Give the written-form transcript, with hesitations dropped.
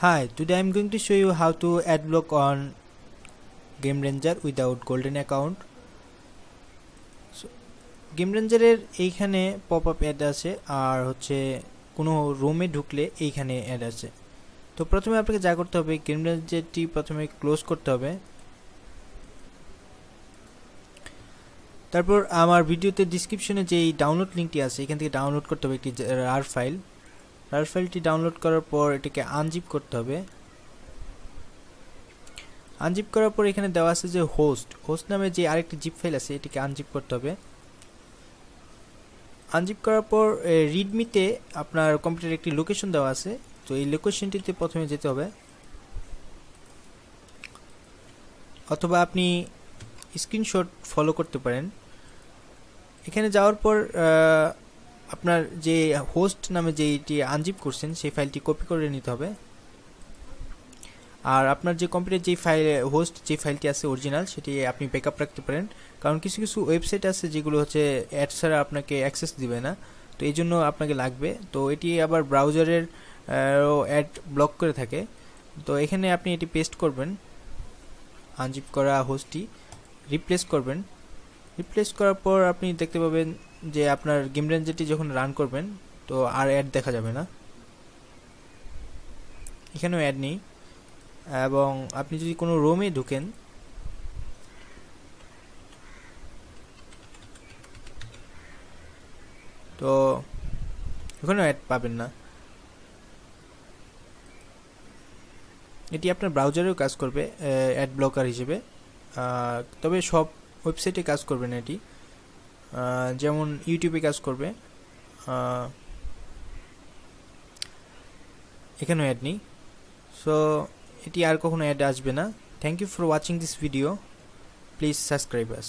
Hi, today I'm going to show you how to add block on Game Ranger without golden account. So, Game Ranger এর এইখানে popup add আছে আর হচ্ছে কোনো রুমে ঢুকলে এইখানে অ্যাড আছে। তো প্রথমে আপনাকে যা করতে হবে গেম রেঞ্জারটি প্রথমে ক্লোজ করতে হবে। তারপর আমার ভিডিওতে ডেসক্রিপশনে যে ডাউনলোড লিংকটি আছে এখান থেকে ডাউনলোড করতে হবে একটি রার ফাইল। রার ফাইলটি ডাউনলোড করার পর এটাকে আনজিপ করতে হবে। আনজিপ করার পর এখানে দেওয়া আছে যে হোস্ট নামে যে আরেকটি জিপ ফাইল আছে এটিকে আনজিপ করতে হবে। আনজিপ করার পর রিডমিতে আপনার কম্পিউটারে একটি লোকেশন দেওয়া আছে, তো এই লোকেশনটিতে প্রথমে যেতে হবে, অথবা আপনি স্ক্রিনশট ফলো করতে পারেন। এখানে যাওয়ার পর আপনার যে হোস্ট নামে যেটি আনজিপ করছেন সেই ফাইলটি কপি করে নিতে হবে। আর আপনার যে কম্পিউটার যে হোস্ট যে ফাইলটি আছে অরিজিনাল সেটি আপনি ব্যাকআপ রাখতে পারেন, কারণ কিছু কিছু ওয়েবসাইট আছে যেগুলো হচ্ছে অ্যাড ছাড়া আপনাকে অ্যাক্সেস দিবে না, তো এই জন্য আপনাকে লাগবে। তো এটি আবার ব্রাউজারের অ্যাড ব্লক করে থাকে। তো এখানে আপনি এটি পেস্ট করবেন, আনজিপ করা হোস্টটি রিপ্লেস করবেন। রিপ্লেস করার পর আপনি দেখতে পাবেন যে আপনার গেম রেঞ্জারটি যখন রান করবেন তো আর অ্যাড দেখা যাবে না, এখানেও অ্যাড নেই। এবং আপনি যদি কোনো রোমে ঢুকেন তো এখানেও অ্যাড পাবেন না। এটি আপনার ব্রাউজারেও কাজ করবে অ্যাড ব্লকার হিসেবে, তবে সব ওয়েবসাইটে কাজ করবে না এটি, যেমন ইউটিউবে কাজ করবে। এখানেও অ্যাড নেই, সো এটি আর কখনো অ্যাড আসবে না। Thank you for watching this video, please subscribe us.